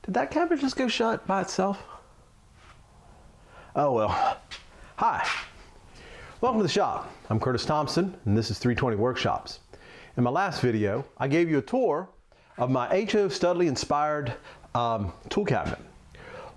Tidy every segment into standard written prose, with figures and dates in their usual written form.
Did that cabinet just go shut by itself? Oh well. Hi. Welcome to the shop. I'm Curtis Thompson and this is 320 Workshops. In my last video, I gave you a tour of my H.O. Studley inspired tool cabinet.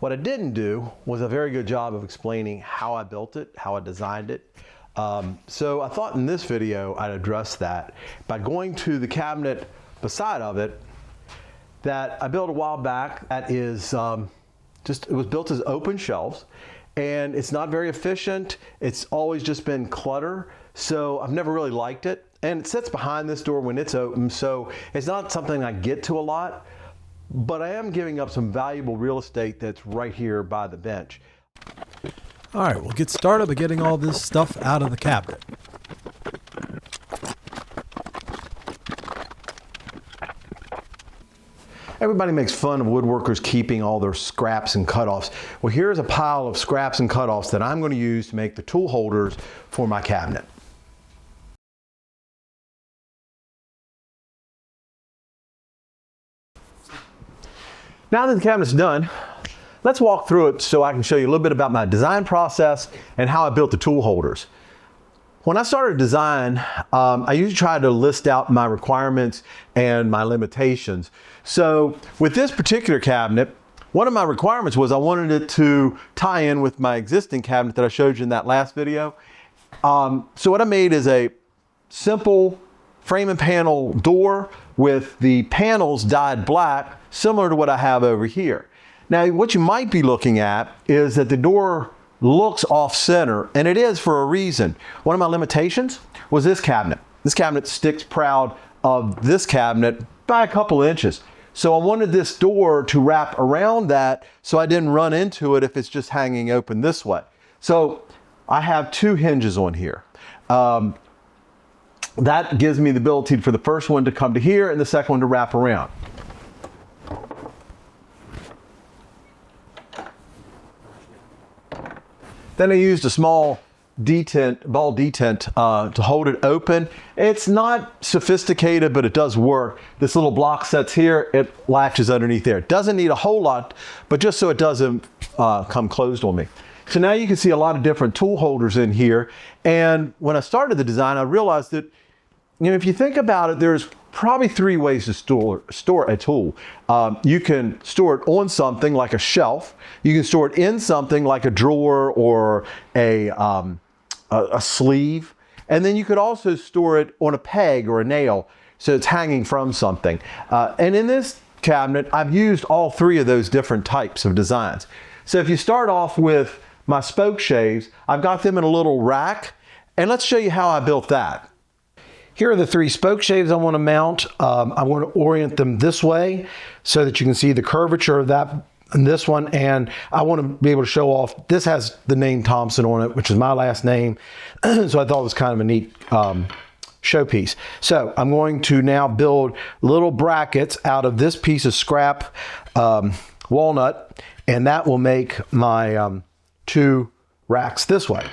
What I didn't do was a very good job of explaining how I built it, how I designed it. So I thought in this video I'd address that by going to the cabinet beside of it that I built a while back. That is it was built as open shelves, and it's not very efficient. It's always just been clutter, so I've never really liked it. And it sits behind this door when it's open, so it's not something I get to a lot, but I am giving up some valuable real estate that's right here by the bench. All right, we'll get started by getting all this stuff out of the cabinet. Everybody makes fun of woodworkers keeping all their scraps and cutoffs. Well, here's a pile of scraps and cutoffs that I'm going to use to make the tool holders for my cabinet. Now that the cabinet's done, let's walk through it so I can show you a little bit about my design process and how I built the tool holders. When I started design, I usually try to list out my requirements and my limitations. So with this particular cabinet, one of my requirements was I wanted it to tie in with my existing cabinet that I showed you in that last video. So what I made is a simple frame and panel door with the panels dyed black, similar to what I have over here. Now, what you might be looking at is that the door looks off center, and it is for a reason. One of my limitations was this cabinet. This cabinet sticks proud of this cabinet by a couple inches. So I wanted this door to wrap around that so I didn't run into it if it's just hanging open this way. So I have two hinges on here. That gives me the ability for the first one to come to here and the second one to wrap around. Then I used a small ball detent to hold it open. It's not sophisticated, but it does work. This little block sets here, it latches underneath there. It doesn't need a whole lot, but just so it doesn't come closed on me. So now you can see a lot of different tool holders in here. And when I started the design, I realized that, you know, if you think about it, there's probably three ways to store a tool. You can store it on something like a shelf. You can store it in something like a drawer or a sleeve. And then you could also store it on a peg or a nail, so it's hanging from something. And in this cabinet, I've used all three of those different types of designs. So if you start off with my spoke shaves, I've got them in a little rack. And let's show you how I built that. Here are the three spoke shaves I want to mount. I want to orient them this way so that you can see the curvature of that and this one. And I want to be able to show off, this has the name Thompson on it, which is my last name. So I thought it was kind of a neat showpiece. So I'm going to now build little brackets out of this piece of scrap walnut, and that will make my two racks this way.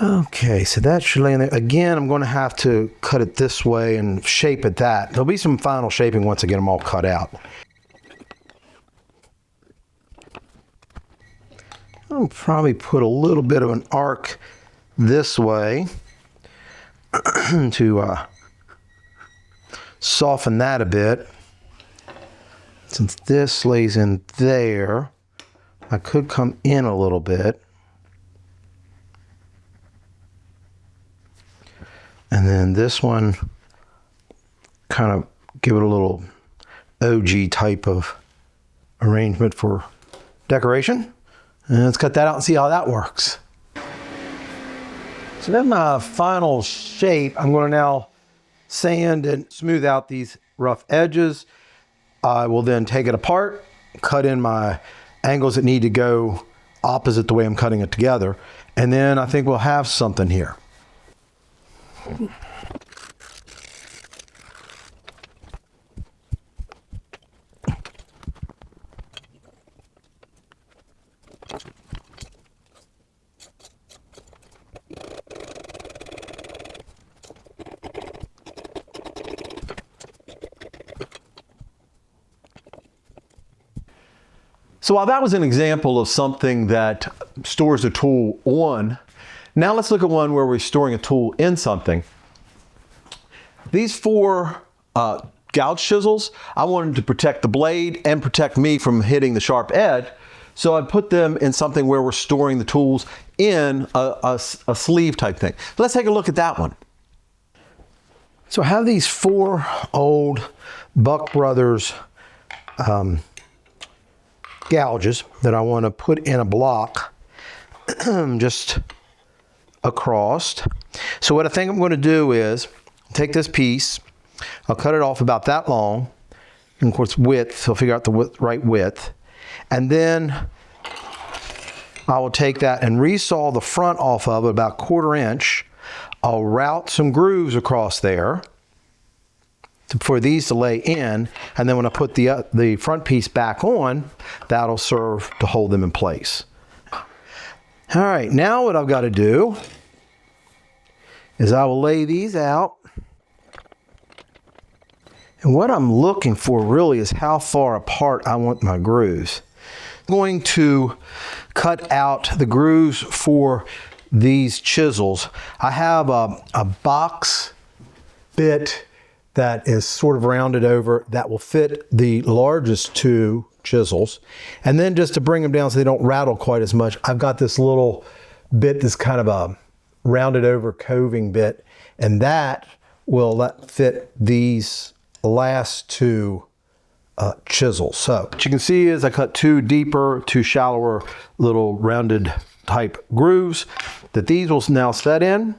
Okay, so that should lay in there. Again, I'm going to have to cut it this way and shape it that. There'll be some final shaping once I get them all cut out. I'll probably put a little bit of an arc this way to soften that a bit. Since this lays in there, I could come in a little bit. And then this one, kind of give it a little OG type of arrangement for decoration. And let's cut that out and see how that works. So that's my final shape. I'm going to now sand and smooth out these rough edges. I will then take it apart, cut in my angles that need to go opposite the way I'm cutting it together. And then I think we'll have something here. So while that was an example of something that stores a tool on, now let's look at one where we're storing a tool in something. These four gouge chisels, I wanted to protect the blade and protect me from hitting the sharp edge. So I put them in something where we're storing the tools in a sleeve type thing. Let's take a look at that one. So I have these four old Buck Brothers gouges that I want to put in a block just across. So what I think I'm going to do is take this piece, I'll cut it off about that long, and of course width, I'll figure out the right width, and then I will take that and resaw the front off of it about 1/4 inch. I'll route some grooves across there for these to lay in, and then when I put the front piece back on, that'll serve to hold them in place. All right, now what I've got to do is I will lay these out. And what I'm looking for really is how far apart I want my grooves. I'm going to cut out the grooves for these chisels. I have a box bit that is sort of rounded over that will fit the largest two chisels. And then just to bring them down so they don't rattle quite as much, I've got this little bit, this kind of a rounded over coving bit, and that will fit these last two chisels. So what you can see is I cut two deeper, two shallower little rounded type grooves that these will now set in.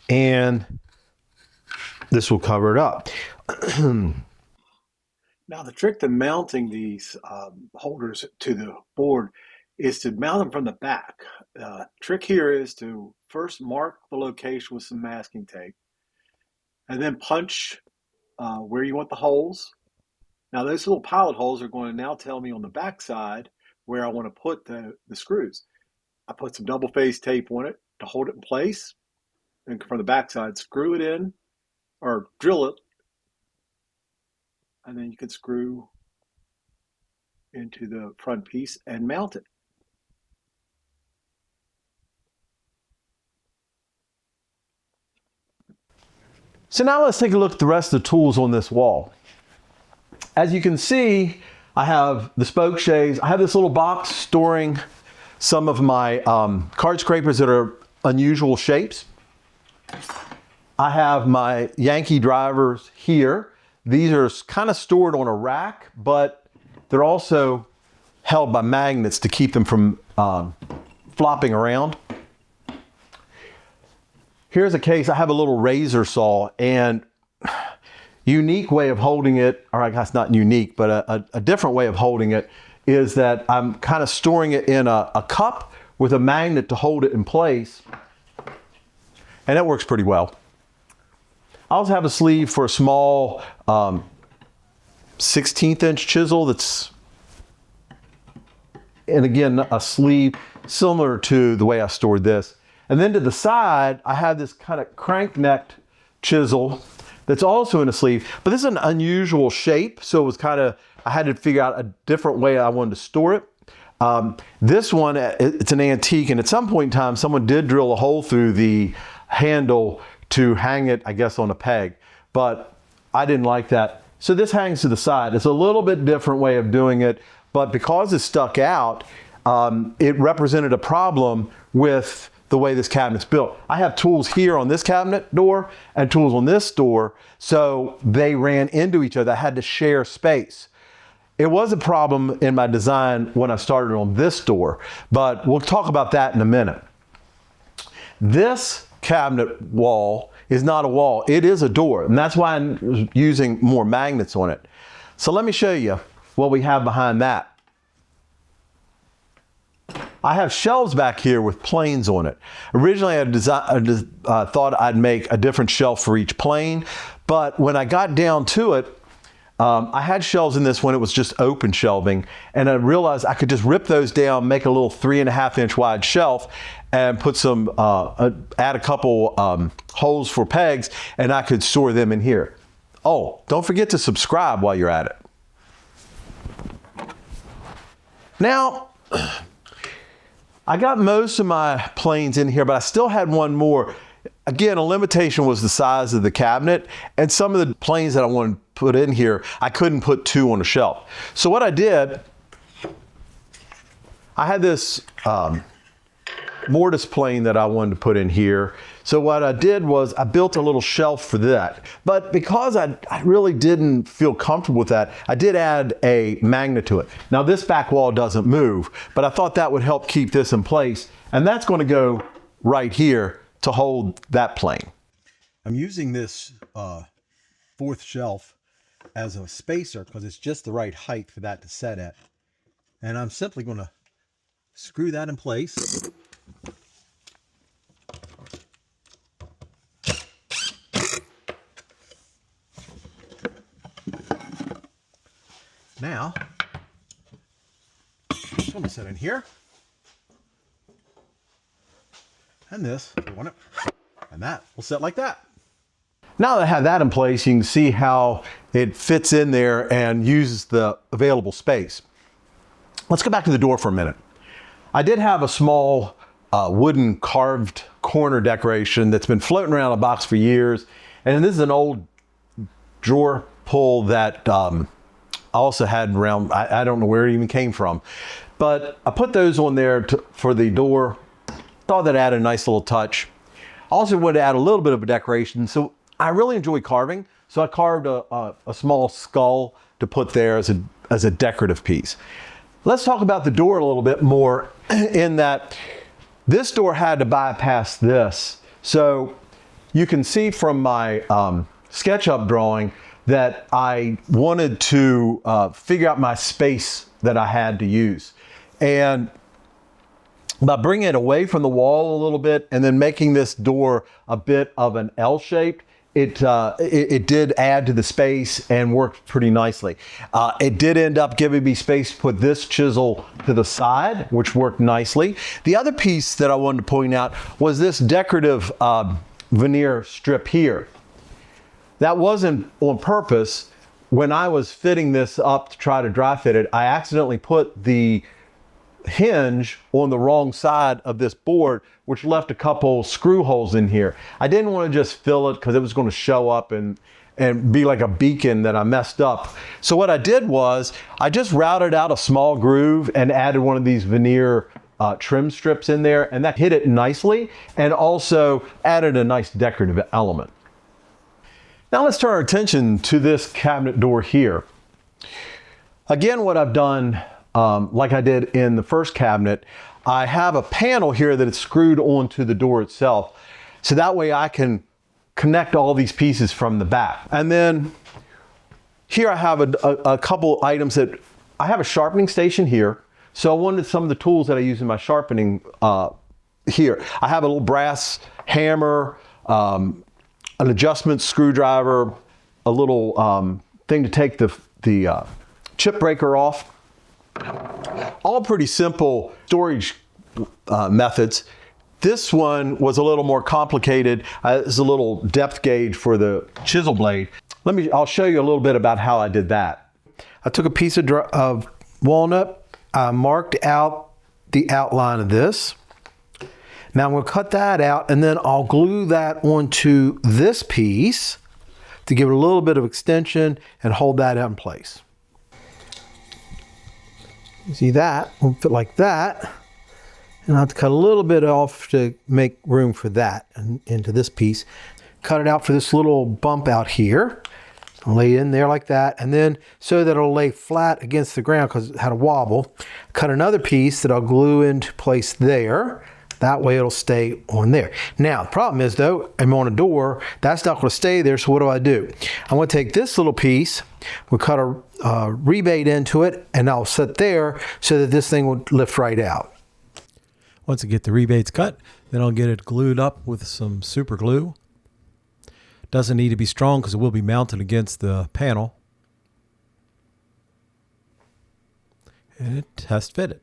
And this will cover it up. Now the trick to mounting these holders to the board is to mount them from the back. Trick here is to first mark the location with some masking tape and then punch where you want the holes. Now those little pilot holes are going to now tell me on the back side where I want to put the screws. I put some double face tape on it to hold it in place. And from the back side, screw it in or drill it, and then you can screw into the front piece and mount it. So now let's take a look at the rest of the tools on this wall. As you can see, I have the spoke shaves. I have this little box storing some of my card scrapers that are unusual shapes. I have my Yankee drivers here. These are kind of stored on a rack, but they're also held by magnets to keep them from flopping around. Here's a case. I have a little razor saw, and unique way of holding it, or I guess not unique, but a different way of holding it is that I'm kind of storing it in a cup with a magnet to hold it in place. And that works pretty well. I also have a sleeve for a small 1/16 inch chisel that's, and again, a sleeve similar to the way I stored this. And then to the side, I have this kind of crank-necked chisel that's also in a sleeve, but this is an unusual shape. So it was kind of, I had to figure out a different way I wanted to store it. This one, it's an antique, and at some point in time, someone did drill a hole through the handle to hang it, I guess, on a peg, but I didn't like that. So this hangs to the side. It's a little bit different way of doing it, but because it stuck out, it represented a problem with the way this cabinet's built. I have tools here on this cabinet door and tools on this door, so they ran into each other. I had to share space. It was a problem in my design when I started on this door, but we'll talk about that in a minute. This cabinet wall is not a wall, it is a door, and that's why I'm using more magnets on it. So let me show you what we have behind that. I have shelves back here with planes on it. Originally, I thought I'd make a different shelf for each plane, but when I got down to it, I had shelves in this when it was just open shelving, and I realized I could just rip those down, make a little 3.5 inch wide shelf, and put some, add a couple holes for pegs, and I could store them in here. Oh, don't forget to subscribe while you're at it. Now, I got most of my planes in here, but I still had one more. Again, a limitation was the size of the cabinet, and some of the planes that I wanted to put in here, I couldn't put 2 on a shelf. So what I did, I had this mortise plane that I wanted to put in here. So what I did was I built a little shelf for that. But because I really didn't feel comfortable with that, I did add a magnet to it. Now this back wall doesn't move, but I thought that would help keep this in place. And that's going to go right here to hold that plane. I'm using this 4th shelf as a spacer because it's just the right height for that to set at. And I'm simply going to screw that in place. Now, this one will sit in here. And this, if you want it, and that will sit like that. Now that I have that in place, you can see how it fits in there and uses the available space. Let's go back to the door for a minute. I did have a small wooden carved corner decoration that's been floating around a box for years. And this is an old drawer pull that I also had around, I don't know where it even came from. But I put those on there for the door. Thought that added a nice little touch. Also wanted to add a little bit of a decoration. So I really enjoy carving. So I carved a small skull to put there as a decorative piece. Let's talk about the door a little bit more in that this door had to bypass this. So you can see from my SketchUp drawing that I wanted to figure out my space that I had to use. And by bringing it away from the wall a little bit and then making this door a bit of an L-shaped, it did add to the space and worked pretty nicely. It did end up giving me space to put this chisel to the side, which worked nicely. The other piece that I wanted to point out was this decorative veneer strip here. That wasn't on purpose. When I was fitting this up to try to dry fit it, I accidentally put the hinge on the wrong side of this board, which left a couple screw holes in here. I didn't want to just fill it because it was going to show up and be like a beacon that I messed up. So what I did was I just routed out a small groove and added one of these veneer trim strips in there, and that hit it nicely and also added a nice decorative element. Now let's turn our attention to this cabinet door here. Again, what I've done, like I did in the first cabinet, I have a panel here that is screwed onto the door itself. So that way I can connect all these pieces from the back. And then here I have a couple items that, I have a sharpening station here. So I wanted some of the tools that I use in my sharpening here. I have a little brass hammer, an adjustment screwdriver, a little thing to take the chip breaker off. All pretty simple storage methods. This one was a little more complicated. It's a little depth gauge for the chisel blade. I'll show you a little bit about how I did that. I took a piece of walnut. I marked out the outline of this. Now I'm going to cut that out and then I'll glue that onto this piece to give it a little bit of extension and hold that in place. You see that will fit like that, and I have to cut a little bit off to make room for that and into this piece. Cut it out for this little bump out here. I'll lay it in there like that, and then so that it'll lay flat against the ground because it had a wobble. Cut another piece that I'll glue into place there. That way it'll stay on there. Now, the problem is though, I'm on a door, that's not going to stay there, so what do? I'm going to take this little piece, we'll cut a rebate into it, and I'll set there so that this thing will lift right out. Once I get the rebates cut, then I'll get it glued up with some super glue. Doesn't need to be strong because it will be mounted against the panel. And it test fitted.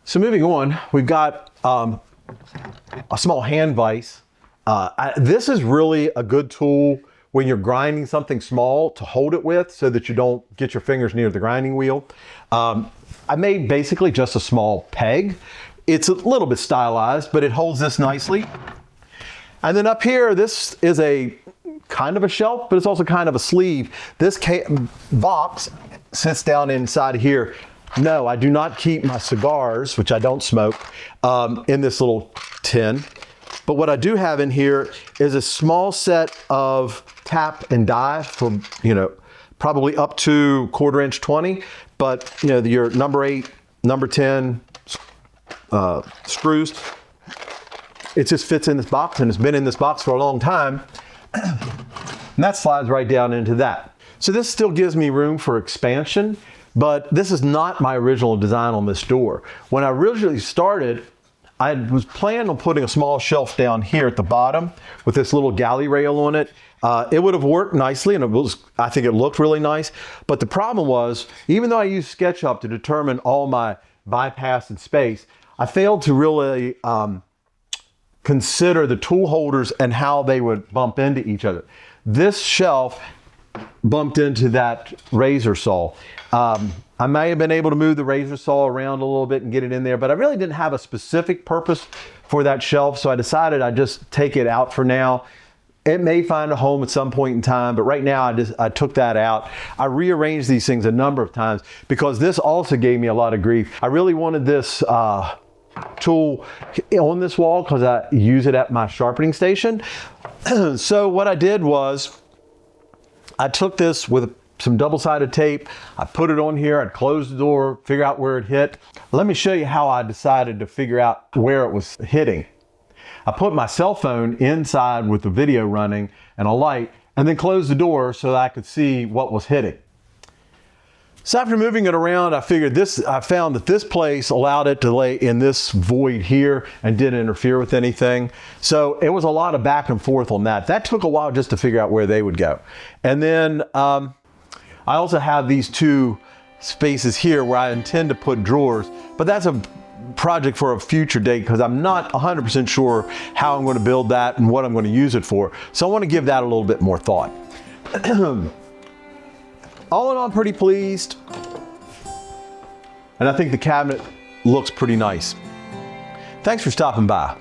So moving on, we've got a small hand vise. This is really a good tool when you're grinding something small to hold it with so that you don't get your fingers near the grinding wheel. I made basically just a small peg. It's a little bit stylized, but it holds this nicely. And then up here, this is a kind of a shelf, but it's also kind of a sleeve. This box sits down inside here. No, I do not keep my cigars, which I don't smoke, in this little tin. But what I do have in here is a small set of tap and die from, probably up to 1/4 inch 20, but your number 8, number 10 screws. It just fits in this box, and it's been in this box for a long time. And that slides right down into that. So this still gives me room for expansion, but this is not my original design on this door. When I originally started, I was planning on putting a small shelf down here at the bottom with this little galley rail on it. It would have worked nicely, and I think it looked really nice. But the problem was, even though I used SketchUp to determine all my bypass and space, I failed to really consider the tool holders and how they would bump into each other. This shelf bumped into that razor saw. I may have been able to move the razor saw around a little bit and get it in there, but I really didn't have a specific purpose for that shelf, so I decided I'd just take it out for now. It may find a home at some point in time, but right now I took that out. I rearranged these things a number of times because this also gave me a lot of grief. I really wanted this tool on this wall because I use it at my sharpening station. So what I did was I took this with some double-sided tape. I put it on here. I'd close the door, figure out where it hit. Let me show you how I decided to figure out where it was hitting. I put my cell phone inside with the video running and a light, and then closed the door so that I could see what was hitting. So after moving it around, I found that this place allowed it to lay in this void here and didn't interfere with anything. So it was a lot of back and forth on that. That took a while just to figure out where they would go. And then I also have these two spaces here where I intend to put drawers, but that's a project for a future date because I'm not 100% sure how I'm going to build that and what I'm going to use it for. So I want to give that a little bit more thought. All in all, I'm pretty pleased. And I think the cabinet looks pretty nice. Thanks for stopping by.